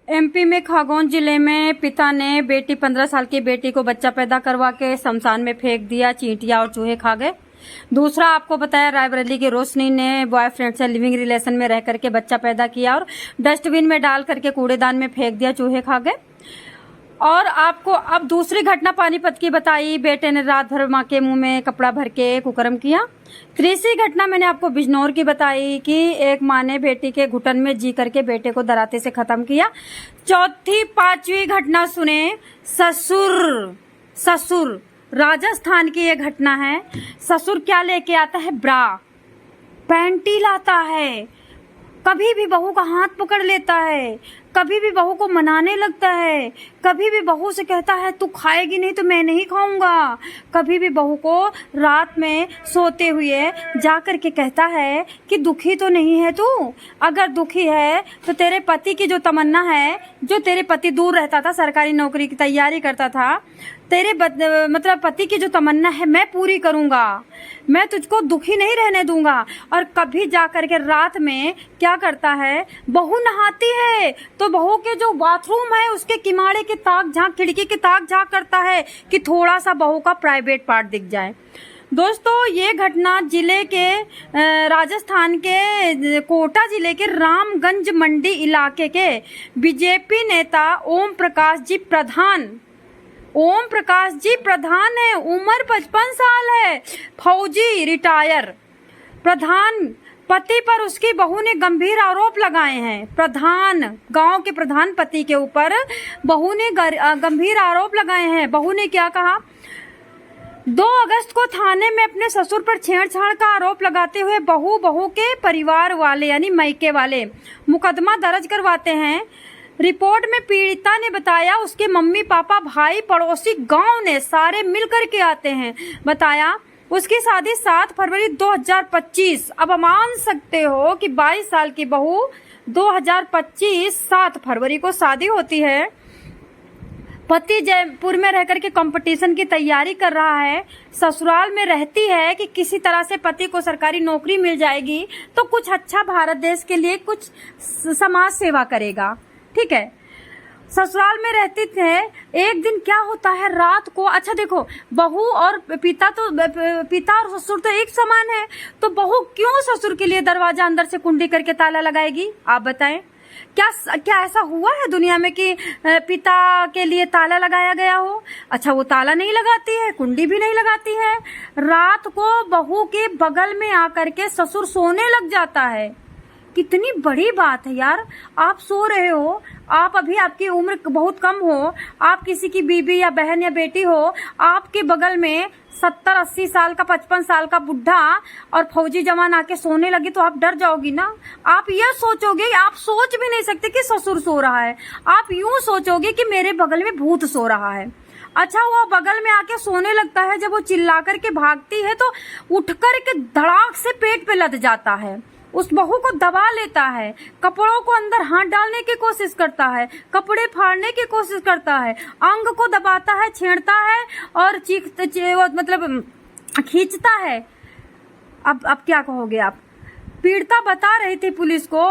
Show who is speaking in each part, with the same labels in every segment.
Speaker 1: MP में खरगोन जिले में पिता ने 15 साल की बेटी को बच्चा पैदा करवा के शमशान में फेंक दिया। चींटियां और चूहे खा गए। दूसरा आपको बताया, रायबरेली की रोशनी ने बॉयफ्रेंड से लिविंग रिलेशन में रह करके बच्चा पैदा किया और डस्टबिन में डाल करके कूड़ेदान में फेंक दिया, चूहे खा गए। और आपको अब दूसरी घटना पानीपत की बताई, बेटे ने रात भर मां के मुंह में कपड़ा भर के कुकर्म किया। तीसरी घटना मैंने आपको बिजनौर की बताई कि एक मां ने बेटी के घुटन में जी करके बेटे को दराते से खत्म किया। चौथी पांचवी घटना सुने, ससुर राजस्थान की ये घटना है। ससुर क्या लेके आता है? ब्रा पैंटी लाता है, कभी भी बहू का हाथ पकड़ लेता है, कभी भी बहू को मनाने लगता है, कभी भी बहू से कहता है तू खाएगी नहीं तो मैं नहीं खाऊंगा, कभी भी बहू को रात में सोते हुए जा कर के कहता है कि दुखी तो नहीं है तू, अगर दुखी है तो तेरे पति की जो तमन्ना है, जो तेरे पति दूर रहता था, सरकारी नौकरी की तैयारी करता था, तेरे मतलब पति की जो तमन्ना है मैं पूरी करूंगा, मैं तुझको दुखी नहीं रहने दूंगा। और कभी जा करके रात में क्या करता है, बहू नहाती है तो बहू के जो बाथरूम है उसके किनारे के ताक झांक, खिड़की के ताक झांक करता है कि थोड़ा सा बहू का प्राइवेट पार्ट दिख जाए। दोस्तों, ये घटना जिले के राजस्थान के कोटा जिले के रामगंज मंडी इलाके के बीजेपी नेता ओम प्रकाश जी प्रधान है। उम्र 55 साल है, फौजी रिटायर। प्रधान पति पर उसकी बहू ने गंभीर आरोप लगाए हैं। गांव के प्रधान पति के ऊपर बहू ने गंभीर आरोप लगाए हैं। बहू ने क्या कहा? 2 अगस्त को थाने में अपने ससुर पर छेड़छाड़ का आरोप लगाते हुए बहू के परिवार वाले यानी मायके वाले मुकदमा दर्ज करवाते हैं। रिपोर्ट में पीड़िता ने बताया उसके मम्मी पापा भाई पड़ोसी गांव ने सारे मिलकर के आते हैं। बताया उसकी शादी 7 फरवरी 2025। अब मान सकते हो कि 22 साल की बहू 2025 7 फरवरी को शादी होती है। पति जयपुर में रहकर के कंपटीशन की तैयारी कर रहा है। ससुराल में रहती है कि किसी तरह से पति को सरकारी नौकरी मिल जाएगी तो कुछ अच्छा भारत देश के लिए कुछ समाज सेवा करेगा। ठीक है, ससुराल में रहते थे। एक दिन क्या होता है रात को, अच्छा देखो, बहू और पिता और ससुर तो एक समान है, तो बहू क्यों ससुर के लिए दरवाजा अंदर से कुंडी करके ताला लगाएगी? आप बताएं, क्या ऐसा हुआ है दुनिया में कि पिता के लिए ताला लगाया गया हो? अच्छा, वो ताला नहीं लगाती है, कुंडी भी नहीं लगाती है। रात को बहू के बगल में आकर के ससुर सोने लग जाता है। कितनी बड़ी बात है यार। आप सो रहे हो, आप अभी आपकी उम्र बहुत कम हो, आप किसी की बीबी या बहन या बेटी हो, आपके बगल में 70-80 साल का 55 साल का बुढ़ा और फौजी जवान आके सोने लगे तो आप डर जाओगी ना। आप ये सोचोगे, आप सोच भी नहीं सकते कि ससुर सो रहा है, आप यूं सोचोगे कि मेरे बगल में भूत सो रहा है। अच्छा, वो बगल में आके सोने लगता है। जब वो चिल्ला करके भागती है तो उठ करके धड़ाक से पेट पे लद जाता है, उस बहू को दबा लेता है, कपड़ों को अंदर हाथ डालने की कोशिश करता है, कपड़े फाड़ने की कोशिश करता है, अंग को दबाता है, छेड़ता है और मतलब खींचता है। अब क्या कहोगे आप? पीड़िता बता रही थी पुलिस को,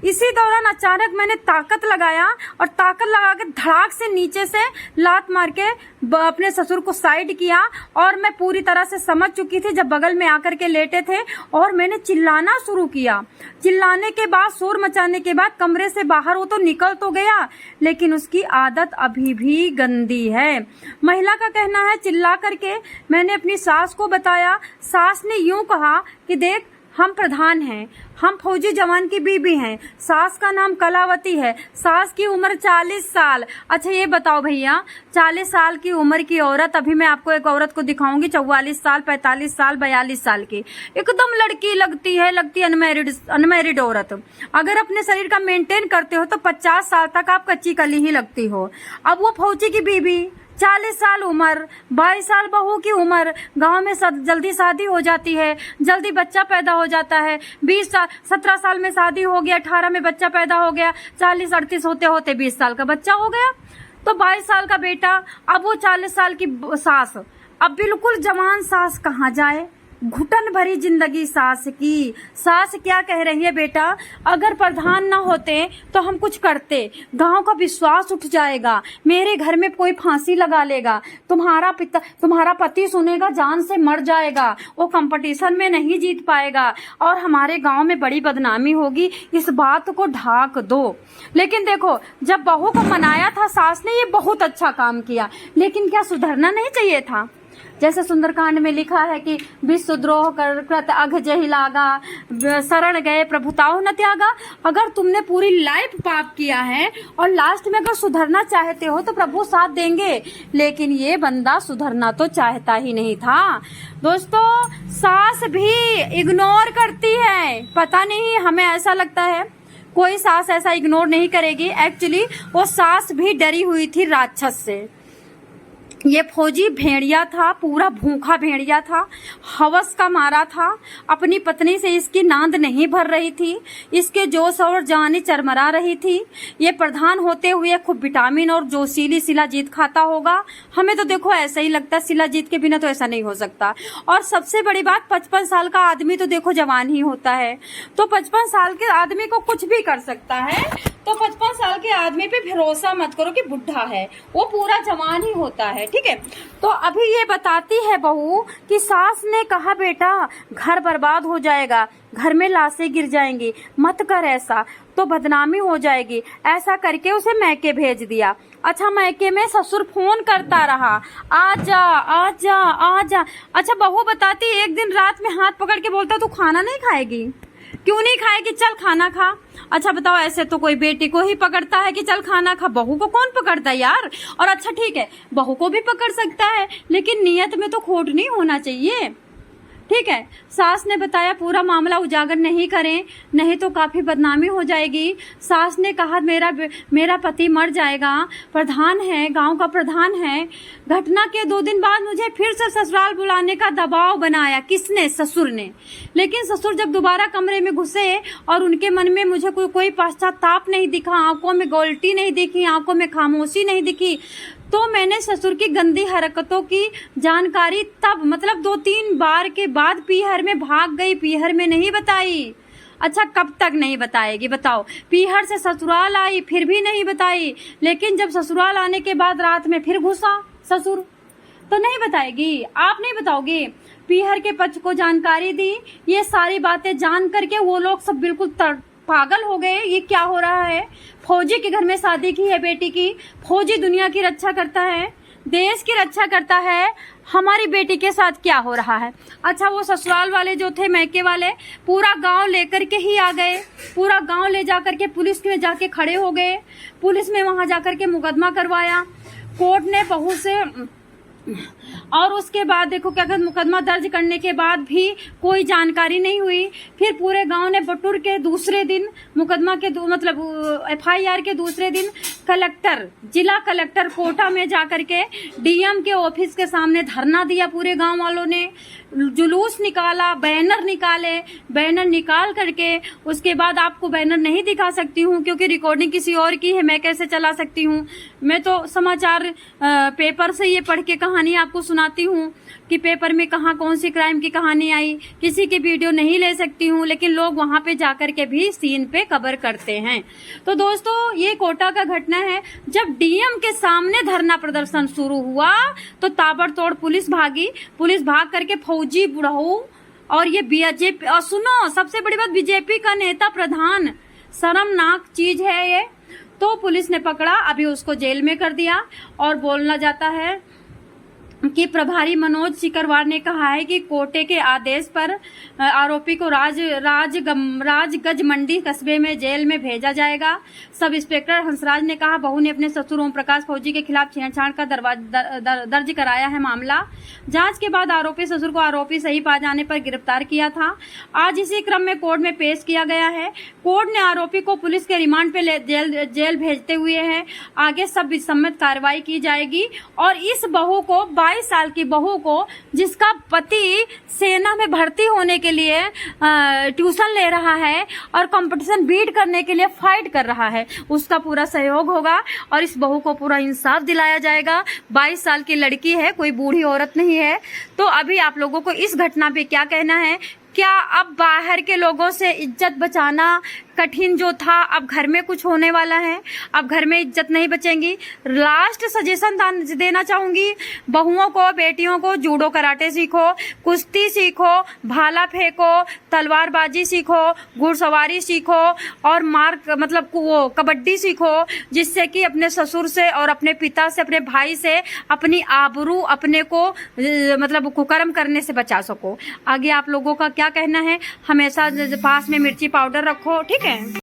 Speaker 1: इसी दौरान अचानक मैंने ताकत लगाया और ताकत लगा के धड़ाक से नीचे से लात मार के अपने ससुर को साइड किया और मैं पूरी तरह से समझ चुकी थी जब बगल में आकर के लेटे थे और मैंने चिल्लाना शुरू किया। चिल्लाने के बाद, शोर मचाने के बाद कमरे से बाहर वो तो निकल तो गया, लेकिन उसकी आदत अभी भी गंदी है। महिला का कहना है, चिल्ला करके मैंने अपनी सास को बताया। सास ने यूं कहा कि देख, हम प्रधान हैं, हम फौजी जवान की बीबी हैं। सास का नाम कलावती है, सास की उम्र 40 साल। अच्छा ये बताओ भैया, 40 साल की उम्र की औरत, अभी मैं आपको एक औरत को दिखाऊंगी 44 साल, 45 साल, 42 साल की, एकदम लड़की लगती है अनमैरिड औरत। अगर अपने शरीर का मेंटेन करते हो तो 50 साल तक आप कच्ची कली ही लगती हो। अब वो फौजी की बीबी, 40 साल उम्र, 22 साल बहू की उम्र, गांव में जल्दी शादी हो जाती है, जल्दी बच्चा पैदा हो जाता है। 17 साल में शादी हो गया, 18 में बच्चा पैदा हो गया, 40-38 होते होते 20 साल का बच्चा हो गया, तो 22 साल का बेटा। अब वो 40 साल की सास, अब बिल्कुल जवान सास कहाँ जाए? घुटन भरी जिंदगी सास की। सास क्या कह रही है बेटा, अगर प्रधान ना होते तो हम कुछ करते, गांव का विश्वास उठ जाएगा, मेरे घर में कोई फांसी लगा लेगा, तुम्हारा पति सुनेगा जान से मर जाएगा, वो कंपटीशन में नहीं जीत पाएगा और हमारे गांव में बड़ी बदनामी होगी, इस बात को ढाक दो। लेकिन देखो, जब बहू को मनाया था सास ने, ये बहुत अच्छा काम किया, लेकिन क्या सुधरना नहीं चाहिए था? जैसे सुंदरकांड में लिखा है कि विश्वद्रोह कर कृत अघ जहि लागा, शरण गए प्रभुताओ न त्यागा। अगर तुमने पूरी लाइफ पाप किया है और लास्ट में अगर सुधरना चाहते हो तो प्रभु साथ देंगे, लेकिन ये बंदा सुधरना तो चाहता ही नहीं था। दोस्तों, सास भी इग्नोर करती है, पता नहीं, हमें ऐसा लगता है कोई सास ऐसा इग्नोर नहीं करेगी। एक्चुअली वो सास भी डरी हुई थी राक्षस से। ये फौजी भेड़िया था, पूरा भूखा भेड़िया था, हवस का मारा था, अपनी पत्नी से इसकी नांद नहीं भर रही थी, इसके जोश और जानी चरमरा रही थी। ये प्रधान होते हुए खूब विटामिन और जोशीली शिलाजीत खाता होगा, हमें तो देखो ऐसा ही लगता है, शिलाजीत के बिना तो ऐसा नहीं हो सकता। और सबसे बड़ी बात, 55 साल का आदमी तो देखो जवान ही होता है, तो 55 साल के आदमी को कुछ भी कर सकता है। तो 55 साल के आदमी पे भरोसा मत करो कि बुढ़ा है, वो पूरा जवान ही होता है, ठीक है। तो अभी ये बताती है बहू कि सास ने कहा बेटा घर बर्बाद हो जाएगा, घर में लाशें गिर जाएंगी, मत कर ऐसा, तो बदनामी हो जाएगी। ऐसा करके उसे मैके भेज दिया। अच्छा, मैके में ससुर फोन करता रहा, आजा आजा आजा। अच्छा, बहू बताती एक दिन रात में हाथ पकड़ के बोलता, तू खाना नहीं खाएगी? क्यों नहीं खाएगी? चल खाना खा। अच्छा बताओ, ऐसे तो कोई बेटी को ही पकड़ता है कि चल खाना खा, बहू को कौन पकड़ता है यार? और अच्छा ठीक है, बहू को भी पकड़ सकता है, लेकिन नियत में तो खोट नहीं होना चाहिए, ठीक है। सास ने बताया पूरा उजागर नहीं करें, नहीं तो काफी बदनामी हो जाएगी। सास ने कहा मेरा पति मर जाएगा, प्रधान है, गांव का प्रधान है। घटना के 2 दिन बाद मुझे फिर से ससुराल बुलाने का दबाव बनाया। किसने? ससुर ने। लेकिन ससुर जब दोबारा कमरे में घुसे और उनके मन में मुझे कोई पश्चाताप नहीं दिखा, आंखों में गोल्टी नहीं दिखी, आंखों में खामोशी नहीं दिखी, तो मैंने ससुर की गंदी हरकतों की जानकारी तब, मतलब 2-3 बार के बाद पीहर में भाग गई, पीहर में नहीं बताई। अच्छा, कब तक नहीं बताएगी बताओ? पीहर से ससुराल आई फिर भी नहीं बताई, लेकिन जब ससुराल आने के बाद रात में फिर घुसा ससुर, तो नहीं बताएगी? आप नहीं बताओगे? पीहर के पक्ष को जानकारी दी, ये सारी बातें जान करके वो लोग सब बिल्कुल पागल हो गए, ये क्या हो रहा है? फौजी के घर में शादी की है बेटी की, फौजी दुनिया की रक्षा करता है, देश की रक्षा करता है, हमारी बेटी के साथ क्या हो रहा है? अच्छा, वो ससुराल वाले जो थे, मैके वाले, पूरा गांव लेकर के ही आ गए, पूरा गांव ले जाकर के पुलिस में जाके खड़े हो गए, पुलिस में वहां जाकर के मुकदमा करवाया, कोर्ट ने बहू से, और उसके बाद देखो क्या कहते, मुकदमा दर्ज करने के बाद भी कोई जानकारी नहीं हुई। फिर पूरे गांव ने बटुर के दूसरे दिन, मुकदमा के मतलब FIR के दूसरे दिन, जिला कलेक्टर कोटा में जाकर के DM के ऑफिस के सामने धरना दिया। पूरे गांव वालों ने जुलूस निकाला, बैनर निकाले, बैनर निकाल करके उसके बाद आपको बैनर नहीं दिखा सकती हूँ क्योंकि रिकॉर्डिंग किसी और की है, मैं कैसे चला सकती हूँ? मैं तो समाचार पेपर से ये पढ़ के कहानी आपको सुनाती हूँ कि पेपर में कहाँ कौन सी क्राइम की कहानी आई, किसी की वीडियो नहीं ले सकती हूँ, लेकिन लोग वहां पे जाकर के भी सीन पे कवर करते हैं। तो दोस्तों, ये कोटा का घटना है। जब DM के सामने धरना प्रदर्शन शुरू हुआ तो ताबड़तोड़ पुलिस भागी, पुलिस भाग करके फौजी बुढ़ऊ और ये BJP, और सुनो सबसे बड़ी बात, BJP का नेता प्रधान, शर्मनाक चीज है ये। तो पुलिस ने पकड़ा, अभी उसको जेल में कर दिया। और बोलना जाता है कि मनोज सिकरवार ने कहा है कि कोर्ट के आदेश पर आरोपी को राजगंज मंडी कस्बे में जेल में भेजा जाएगा। सब इंस्पेक्टर हंसराज ने कहा, बहू ने अपने ससुर ओम प्रकाश फौजी के खिलाफ छेड़छाड़ का दर्ज कराया है मामला। जांच के बाद आरोपी ससुर को आरोपी सही पाए जाने पर गिरफ्तार किया था। आज इसी क्रम में कोर्ट में पेश किया गया है। कोर्ट ने आरोपी को पुलिस के रिमांड पे जेल भेजते हुए है। आगे सब सम्मत कार्रवाई की जाएगी और इस बहू को 22 साल की बहू को, जिसका पति सेना में भर्ती होने के लिए ट्यूशन ले रहा है और कंपटीशन बीट करने के लिए फाइट कर रहा है, उसका पूरा सहयोग होगा और इस बहू को पूरा इंसाफ दिलाया जाएगा। 22 साल की लड़की है, कोई बूढ़ी औरत नहीं है। तो अभी आप लोगों को इस घटना पे क्या कहना है? क्या अब बाहर के लोगों से इज्जत बचाना कठिन जो था, अब घर में कुछ होने वाला है? अब घर में इज्जत नहीं बचेंगी। लास्ट सजेशन देना चाहूंगी बहुओं को, बेटियों को, जूडो कराटे सीखो, कुश्ती सीखो, भाला फेंको, तलवारबाजी सीखो, घुड़सवारी सीखो और वो कबड्डी सीखो, जिससे कि अपने ससुर से और अपने पिता से, अपने भाई से अपनी आबरू अपने को कुकर्म करने से बचा सको। आगे आप लोगों का क्या कहना है? हमेशा पास में मिर्ची पाउडर रखो, ठीक है।